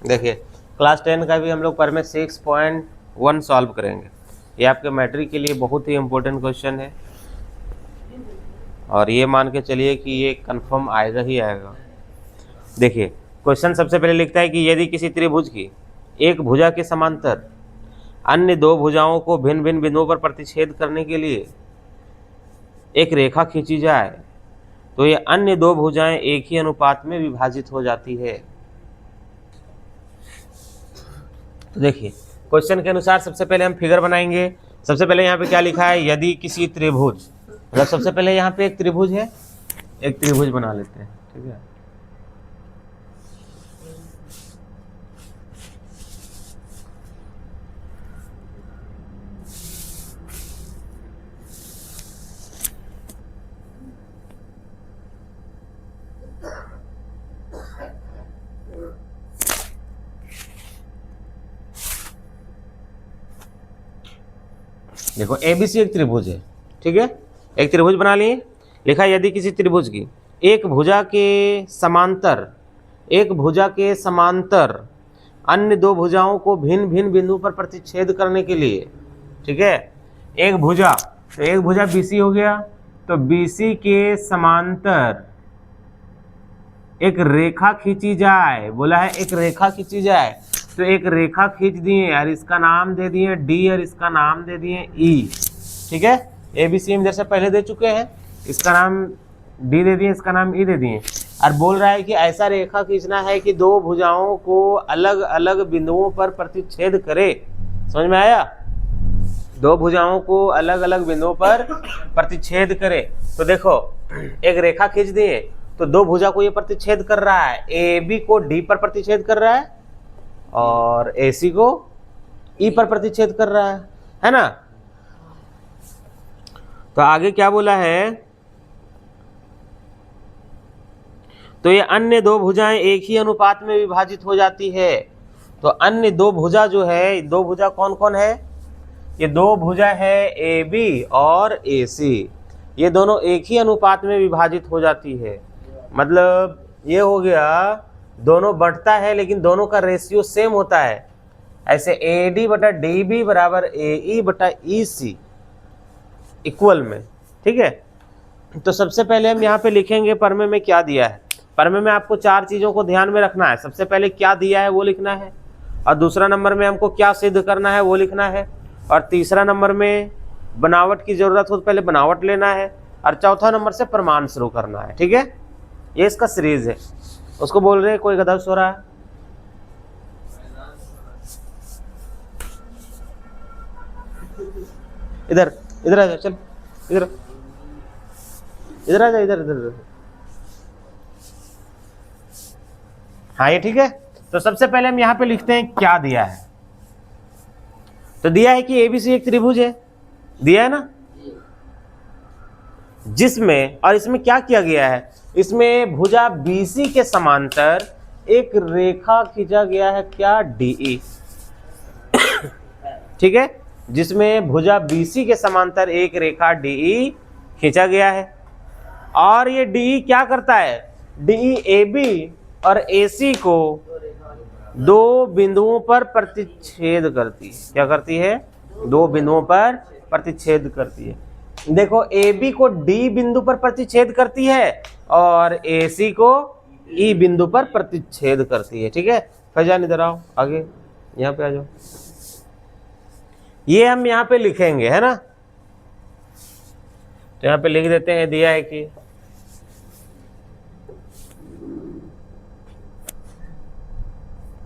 देखिए क्लास 10 का भी हम लोग पर में 6.1 सॉल्व करेंगे। ये आपके मैट्रिक के लिए बहुत ही इम्पोर्टेंट क्वेश्चन है और ये मान के चलिए कि ये कंफर्म आएगा ही आएगा। देखिए क्वेश्चन सबसे पहले लिखता है कि यदि किसी त्रिभुज की एक भुजा के समांतर अन्य दो भुजाओं को भिन्न भिन्न बिंदुओं पर प्रतिच्छेद करने के लिए एक रेखा खींची जाए तो ये अन्य दो भुजाएं एक ही अनुपात में विभाजित हो जाती है। तो देखिए क्वेश्चन के अनुसार सबसे पहले हम फिगर बनाएंगे। सबसे पहले यहाँ पे क्या लिखा है, यदि किसी त्रिभुज, मतलब सबसे पहले यहाँ पे एक त्रिभुज है, एक त्रिभुज बना लेते हैं, ठीक है। देखो एबीसी एक त्रिभुज है, ठीक है, एक त्रिभुज बना लिए। लिखा यदि किसी त्रिभुज की एक भुजा के समांतर अन्य दो भुजाओं को भिन्न भिन्न बिंदु पर प्रतिच्छेद करने के लिए, ठीक है, एक भुजा, तो एक भुजा बीसी हो गया, तो बीसी के समांतर एक रेखा खींची जाए, बोला है एक रेखा खींची जाए, तो एक रेखा खींच दिए और इसका नाम दे दिए डी और इसका नाम दे दिए ई, ठीक है। एबीसी हम जैसे पहले दे चुके हैं, इसका नाम डी दे दिए, इसका नाम ई दे दिए, और बोल रहा है कि ऐसा रेखा खींचना है कि दो भुजाओं को अलग अलग बिंदुओं पर प्रतिच्छेद करे। समझ में आया? दो भुजाओं को अलग अलग बिंदुओं पर प्रतिच्छेद करे। तो देखो एक रेखा खींच दिए तो दो भुजा को ये प्रतिच्छेद कर रहा है, ए बी को डी पर प्रतिच्छेद कर रहा है और AC को E पर प्रतिच्छेद कर रहा है ना। तो आगे क्या बोला है, तो ये अन्य दो भुजाएं एक ही अनुपात में विभाजित हो जाती है। तो अन्य दो भुजा जो है, दो भुजा कौन कौन है, ये दो भुजा है AB और AC, ये दोनों एक ही अनुपात में विभाजित हो जाती है। मतलब ये हो गया, दोनों बढ़ता है लेकिन दोनों का रेशियो सेम होता है। ऐसे AD बटा DB बराबर AE बटा EC इक्वल में, ठीक है। तो सबसे पहले हम यहाँ पे लिखेंगे परमे में क्या दिया है। परमे में आपको चार चीज़ों को ध्यान में रखना है। सबसे पहले क्या दिया है वो लिखना है, और दूसरा नंबर में हमको क्या सिद्ध करना है वो लिखना है, और तीसरा नंबर में बनावट की ज़रूरत हो तो पहले बनावट लेना है, और चौथा नंबर से प्रमाण शुरू करना है, ठीक है। ये इसका सीरीज है। उसको बोल रहे हैं कोई गधा सो रहा है, इधर इधर आ जा, चल इधर इधर आ जा, इधर इधर। हाँ ये ठीक है। तो सबसे पहले हम यहाँ पे लिखते हैं क्या दिया है। तो दिया है कि एबीसी एक त्रिभुज है, दिया है ना, जिसमें, और इसमें क्या किया गया है, इसमें भुजा बीसी के समांतर एक रेखा खींचा गया है, क्या, डीई, ठीक है, जिसमें भुजा बीसी के समांतर एक रेखा डीई खींचा गया है। और ये डीई क्या करता है, डीई एबी और एसी को दो बिंदुओं पर प्रतिच्छेद करती है। क्या करती है, दो बिंदुओं पर प्रतिच्छेद करती है। देखो AB को D बिंदु पर प्रतिच्छेद करती है और AC को E बिंदु पर प्रतिच्छेद करती है, ठीक है। फैजान इधर आओ, आगे यहाँ पे आ जाओ। ये हम यहाँ पे लिखेंगे, है ना। तो यहाँ पे लिख देते हैं, दिया है कि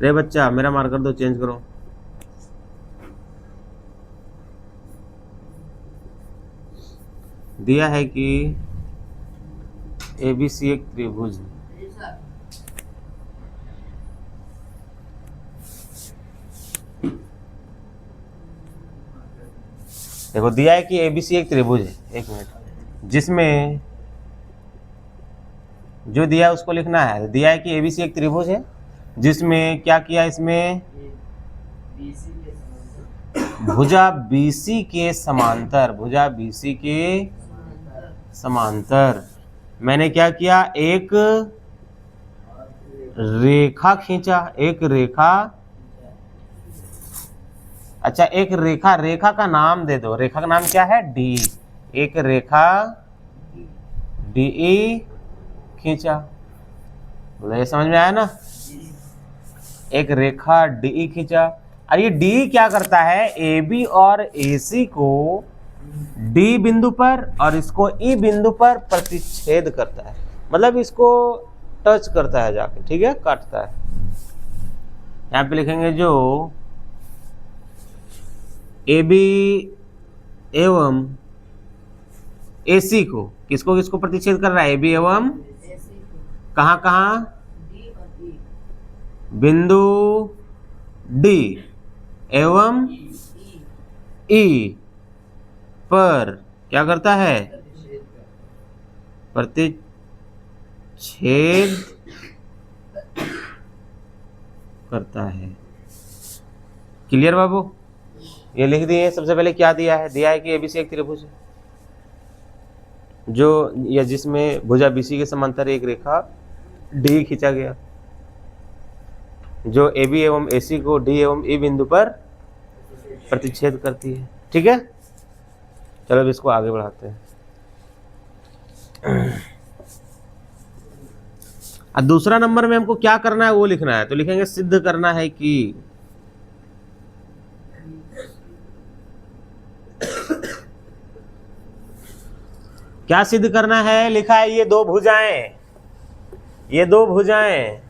रे बच्चा मेरा मार्कर दो, चेंज करो। दिया है कि एबीसी एक त्रिभुज है। देखो दिया है कि एबीसी एक त्रिभुज है, एक मिनट, जिसमें जो दिया है उसको लिखना है। दिया है कि एबीसी एक त्रिभुज है जिसमें क्या किया, इसमें भुजा बीसी के समांतर, भुजा बीसी के समांतर मैंने क्या किया, एक रेखा खींचा, एक रेखा, अच्छा एक रेखा, रेखा का नाम दे दो, रेखा का नाम क्या है, डी, एक रेखा डी खींचा, बोलो ये समझ में आया ना, एक रेखा डी खींचा। और ये डी क्या करता है, ए बी और ए सी को डी बिंदु पर और इसको ई बिंदु पर प्रतिच्छेद करता है, मतलब इसको टच करता है जाके, ठीक है, काटता है। यहाँ पे लिखेंगे जो ए बी एवं ए सी को किसको किसको प्रतिच्छेद कर रहा है, ए बी एवं कहाँ कहाँ, बिंदु डी एवं ई पर क्या करता है, प्रतिच्छेद करता है। क्लियर बाबू, ये लिख दिए। सबसे पहले क्या दिया है, दिया है कि एबीसी एक त्रिभुज है जो या जिसमें भुजा बीसी के समांतर एक रेखा डी खींचा गया, जो ए बी एवं ए सी को डी एवं ई बिंदु पर प्रतिच्छेद करती है, ठीक है। चलो अब इसको आगे बढ़ाते हैं। और दूसरा नंबर में हमको क्या करना है वो लिखना है, तो लिखेंगे सिद्ध करना है कि क्या सिद्ध करना है, लिखा है ये दो भुजाएं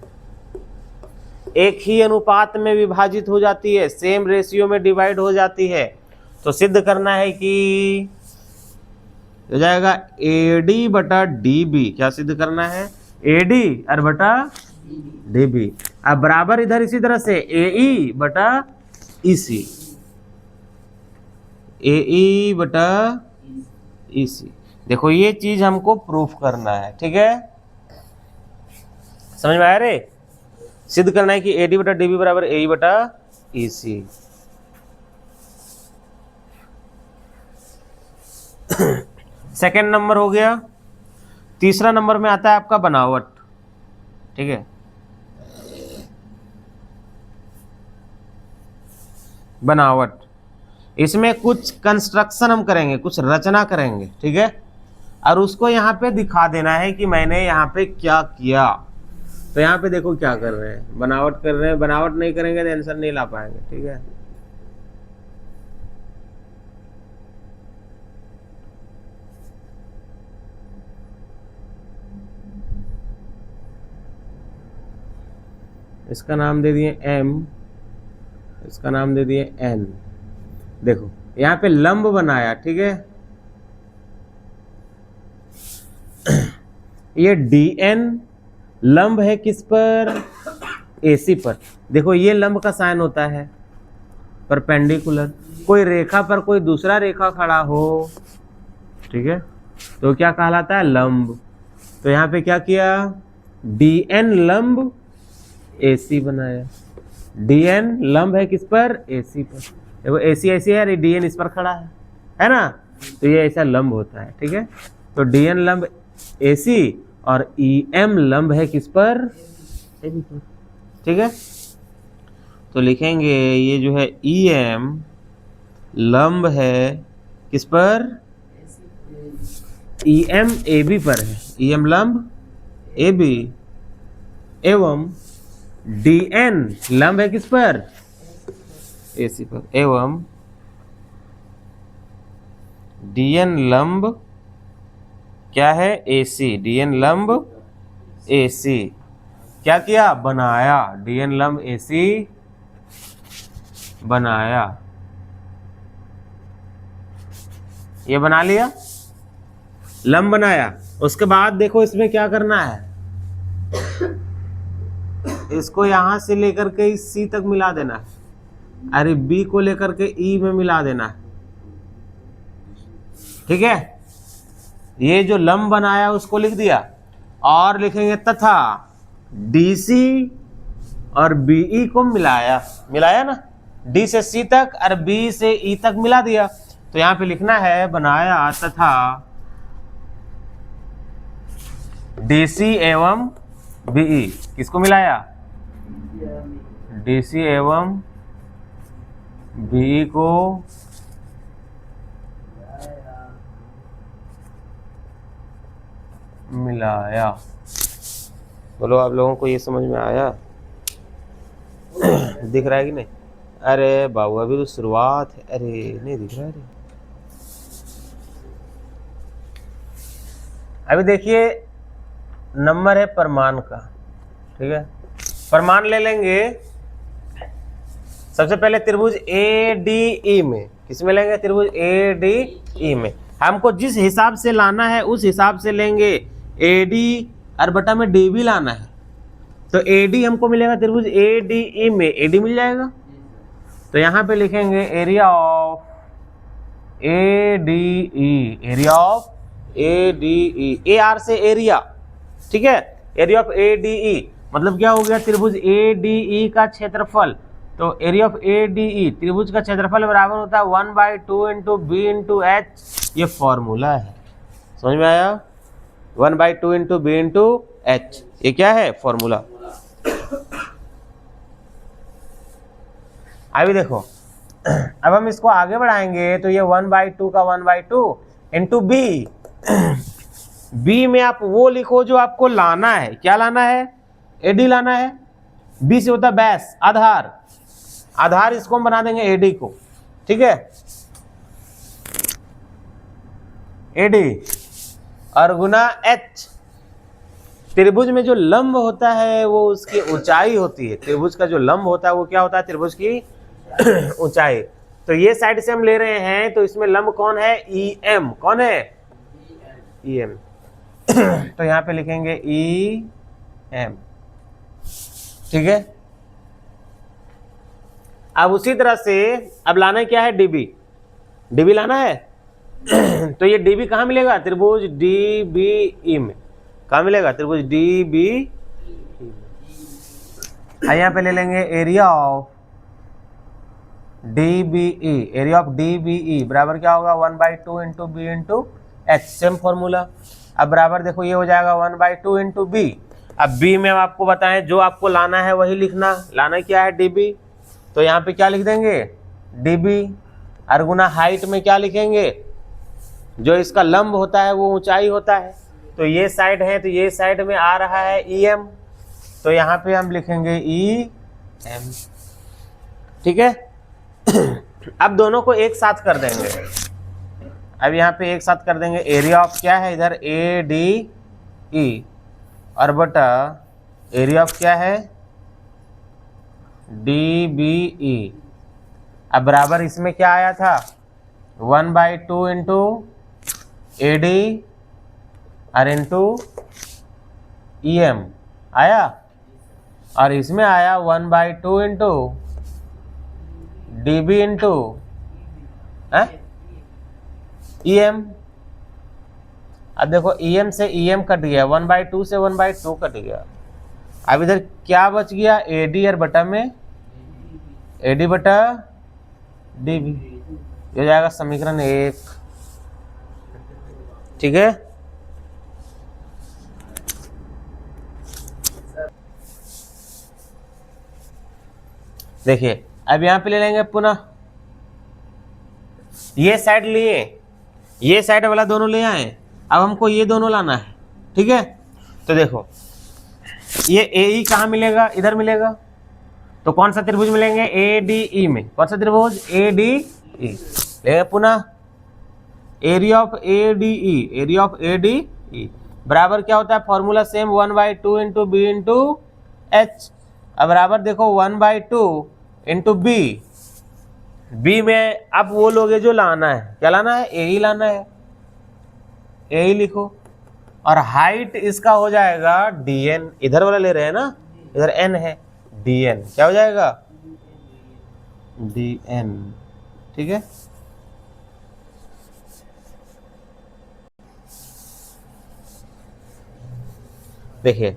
एक ही अनुपात में विभाजित हो जाती है, सेम रेशियो में डिवाइड हो जाती है। तो सिद्ध करना है कि हो जाएगा AD बटा DB, क्या सिद्ध करना है, AD और बटा DB, अब बराबर इधर इसी तरह से AE बटा EC, AE बटा EC। देखो ये चीज हमको प्रूफ करना है, ठीक है, समझ में आया रे। सिद्ध करना है कि AD बटा DB बराबर AE बटा EC। सेकेंड नंबर हो गया। तीसरा नंबर में आता है आपका बनावट, ठीक है, बनावट। इसमें कुछ कंस्ट्रक्शन हम करेंगे, कुछ रचना करेंगे, ठीक है, और उसको यहाँ पे दिखा देना है कि मैंने यहाँ पे क्या किया। तो यहाँ पे देखो क्या कर रहे हैं, बनावट कर रहे हैं, बनावट नहीं करेंगे तो आंसर नहीं ला पाएंगे, ठीक है। इसका नाम दे दिए M, इसका नाम दे दिए N। देखो यहाँ पे लंब बनाया, ठीक है, ये DN लंब है किस पर, AC पर। देखो ये लंब का साइन होता है परपेंडिकुलर, कोई रेखा पर कोई दूसरा रेखा खड़ा हो, ठीक है, तो क्या कहलाता है, लंब। तो यहाँ पे क्या किया, DN लंब AC बनाया, DN लंब है किस पर, AC पर। देखो AC ऐसी है, DN इस पर खड़ा है ना, तो ये ऐसा लंब होता है, ठीक है। तो DN लंब AC और EM लंब है किस पर, AB पर, ठीक है। तो लिखेंगे ये जो है EM लंब है किस पर, EM AB पर है, EM लंब AB एवं DN लंब है किस पर, AC पर, एवं DN लंब क्या है, AC, DN लंब AC। क्या किया, बनाया, DN लंब AC बनाया, ये बना लिया, लंब बनाया। उसके बाद देखो इसमें क्या करना है, इसको यहां से लेकर के इस C तक मिला देना है, अरे B को लेकर के E में मिला देना है, ठीक है। ये जो लंब बनाया उसको लिख दिया, और लिखेंगे तथा DC और BE को मिलाया, मिलाया ना, D से C तक और B से E तक मिला दिया। तो यहाँ पे लिखना है बनाया तथा DC एवं बीई, किसको मिलाया? डीसी एवं बीई को मिलाया। बोलो आप लोगों को ये समझ में आया? दिख रहा है कि नहीं? अरे बाबू अभी तो शुरुआत है। अरे नहीं दिख रहा है। अभी देखिए नंबर है परमाणु का, ठीक है। परमाणु ले लेंगे सबसे पहले त्रिभुज ADE में। किसमें लेंगे? त्रिभुज ADE में। हमको जिस हिसाब से लाना है उस हिसाब से लेंगे। AD और बटा में DB लाना है, तो AD हमको मिलेगा त्रिभुज ADE में, AD मिल जाएगा। तो यहाँ पे लिखेंगे area of ADE, area of ADE, AR से एरिया, ठीक है। एरिया ऑफ ADE मतलब क्या हो गया? त्रिभुज ADE का क्षेत्रफल। तो एरिया ऑफ ADE त्रिभुज का क्षेत्रफल बराबर होता है 1/2 इंटू बी इंटू एच। ये फॉर्मूला है, समझ में आया? 1/2 इंटू बी इंटू एच, ये क्या है? फॉर्मूला। अभी देखो अब हम इसको आगे बढ़ाएंगे तो ये 1/2 का 1/2 इंटू बी। बी में आप वो लिखो जो आपको लाना है। क्या लाना है? AD लाना है। बी से होता है बेस, आधार। आधार इसको हम बना देंगे AD को, ठीक है। AD और गुना H। त्रिभुज में जो लंब होता है वो उसकी ऊंचाई होती है। त्रिभुज का जो लंब होता है वो क्या होता है? त्रिभुज की ऊंचाई। तो ये साइड से हम ले रहे हैं तो इसमें लंब कौन है? EM। कौन है? EM। तो यहाँ पे लिखेंगे EM, ठीक है। अब उसी तरह से अब लाना क्या है? DB। DB लाना है। तो ये DB कहाँ मिलेगा? त्रिभुज DBE में। कहाँ मिलेगा? त्रिभुज DBE। यहाँ पे ले लेंगे area of DBE, area of DBE बराबर क्या होगा? 1/2 into B into H, same formula. अब बराबर देखो ये हो जाएगा 1/2 इंटू बी। अब बी में हम आपको बताएं जो आपको लाना है वही लिखना। लाना क्या है? DB। तो यहाँ पे क्या लिख देंगे? DB। और गुना हाइट में क्या लिखेंगे? जो इसका लंब होता है वो ऊंचाई होता है। तो ये साइड है तो ये साइड में आ रहा है EM, तो यहाँ पे हम लिखेंगे EM, ठीक है। अब दोनों को एक साथ कर देंगे। अब यहाँ पे एक साथ कर देंगे। एरिया ऑफ क्या है इधर? ADE और बटा एरिया ऑफ क्या है? DBE। अब बराबर इसमें क्या आया था? 1/2 इंटू AD और इंटू EM आया, और इसमें आया 1/2 इंटू DB इंटू EM। अब देखो EM से EM कट गया, 1/2 से 1/2 कट गया। अब इधर क्या बच गया? AD और बटा में AD बटा DB। ये हो जाएगा समीकरण 1, ठीक है। देखिए अब यहां पे ले लेंगे पुनः ये साइड लिए, ये साइड वाला दोनों ले आए। अब हमको ये दोनों लाना है, ठीक है। तो देखो ये AE कहाँ मिलेगा? इधर मिलेगा। तो कौन सा त्रिभुज मिलेंगे? ADE में। कौन सा त्रिभुज? ADE। लेंगे पुनः area of ADE, area of ADE बराबर क्या होता है? Formula same 1/2 into B into H. अब बराबर देखो 1/2 इंटू बी में अब वो लोगे जो लाना है। क्या लाना है? AE लाना है। AE लिखो। और हाइट इसका हो जाएगा DN। इधर वाला ले रहे हैं ना, इधर N है, DN क्या हो जाएगा? DN, ठीक है। देखिए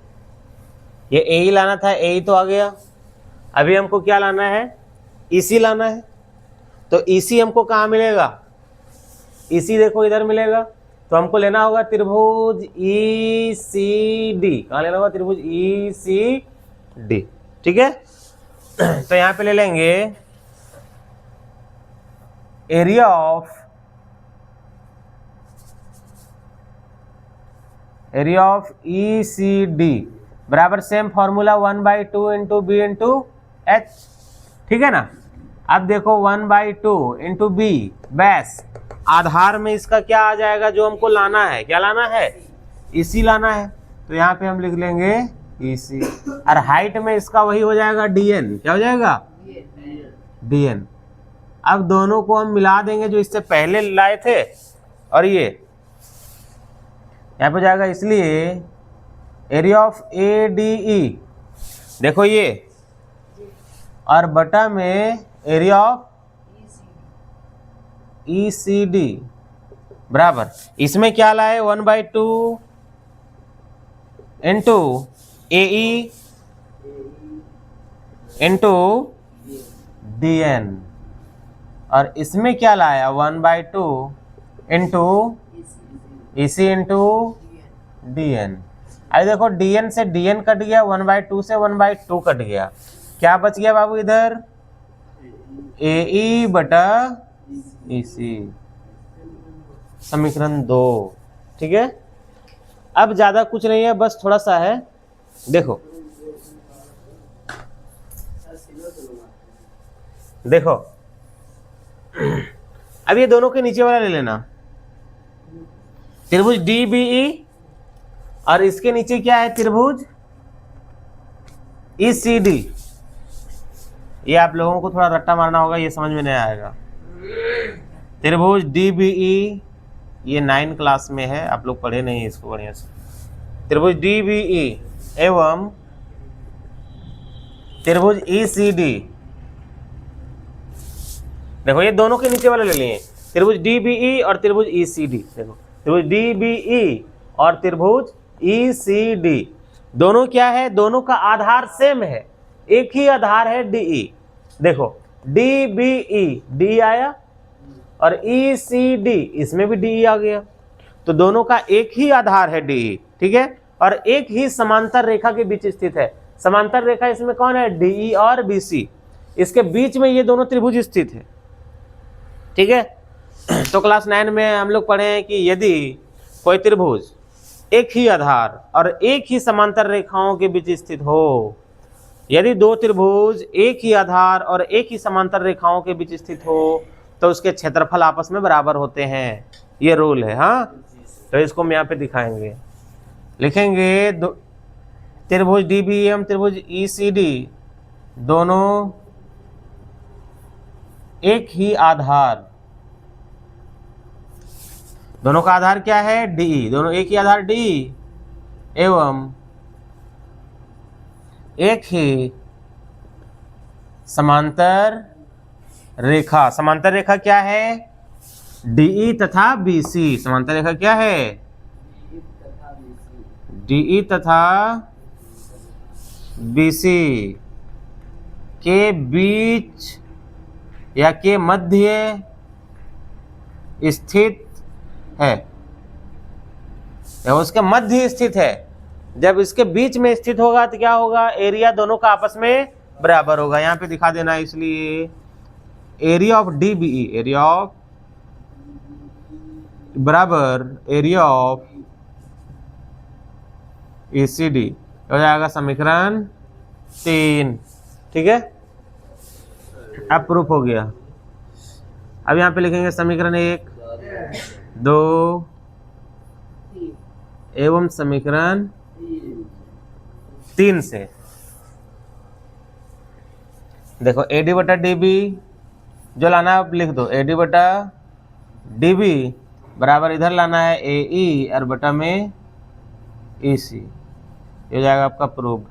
ये AE लाना था, AE तो आ गया। अभी हमको क्या लाना है? EC लाना है। तो EC हमको कहाँ मिलेगा? EC देखो इधर मिलेगा। तो हमको लेना होगा त्रिभुज ECD। कहाँ लेना होगा? त्रिभुज ECD। ठीक है, तो यहां पे ले लेंगे एरिया ऑफ ECD बराबर same formula 1/2 into B into H. ठीक है ना। अब देखो 1/2 इंटू बी बैस, आधार में इसका क्या आ जाएगा जो हमको लाना है? क्या लाना है? EC लाना है। तो यहाँ पे हम लिख लेंगे EC, और हाइट में इसका वही हो जाएगा DN। क्या हो जाएगा? DN। अब दोनों को हम मिला देंगे जो इससे पहले लाए थे, और ये यहाँ पे जाएगा, इसलिए एरिया ऑफ ADE देखो ये, और बटा में एरिया ऑफ ECD बराबर, इसमें क्या लाए? 1/2 इंटू AE इंटू DN, और इसमें क्या लाया? 1/2 इंटू EC इंटू DN। अब देखो DN से DN कट गया, 1/2 से 1/2 कट गया, क्या बच गया बाबू इधर? AE बटा EC, समीकरण 2। ठीक है, अब ज्यादा कुछ नहीं है, बस थोड़ा सा है। देखो देखो, अब ये दोनों के नीचे वाला ले लेना, त्रिभुज DBE, और इसके नीचे क्या है? त्रिभुज ECD। ये आप लोगों को थोड़ा रट्टा मारना होगा, ये समझ में नहीं आएगा। त्रिभुज DBE, ये 9 क्लास में है, आप लोग पढ़े नहीं इसको बढ़िया से। त्रिभुज DBE एवं त्रिभुज ECD, देखो ये दोनों के नीचे वाले ले लिए, त्रिभुज DBE और त्रिभुज ECD। देखो त्रिभुज DBE और त्रिभुज ECD दोनों क्या है? दोनों का आधार सेम है, एक ही आधार है DE। देखो DBE, D आया, और ECD, इसमें भी DE आ गया, तो दोनों का एक ही आधार है DE। ठीक है, और एक ही समांतर रेखा के बीच स्थित है। समांतर रेखा इसमें कौन है? DE और BC, इसके बीच में ये दोनों त्रिभुज स्थित है। ठीक है, तो क्लास 9 में हम लोग पढ़े हैं कि यदि कोई त्रिभुज एक ही आधार और एक ही समांतर रेखाओं के बीच स्थित हो, यदि दो त्रिभुज एक ही आधार और एक ही समांतर रेखाओं के बीच स्थित हो, तो उसके क्षेत्रफल आपस में बराबर होते हैं। ये रूल है। हाँ, तो इसको हम यहाँ पे दिखाएंगे, लिखेंगे त्रिभुज DBE एवं त्रिभुज ECD दोनों एक ही आधार, दोनों का आधार क्या है? DE, दोनों एक ही आधार DE एवं एक ही समांतर रेखा। समांतर रेखा क्या है? DE तथा BC। समांतर रेखा क्या है? DE तथा BC के बीच या के मध्य स्थित है, या उसके मध्य स्थित है। जब इसके बीच में स्थित होगा तो क्या होगा? एरिया दोनों का आपस में बराबर होगा। यहाँ पे दिखा देना, इसलिए area of DBE, area of बराबर एरिया ऑफ ECD हो जाएगा समीकरण 3। ठीक है, अब प्रूफ हो गया। अब यहाँ पे लिखेंगे समीकरण 1, 2 एवं समीकरण 3 से देखो AD बटा DB जो लाना है आप लिख दो, AD बटा DB बराबर इधर लाना है AE और बटा में EC, ये हो जाएगा आपका प्रूफ।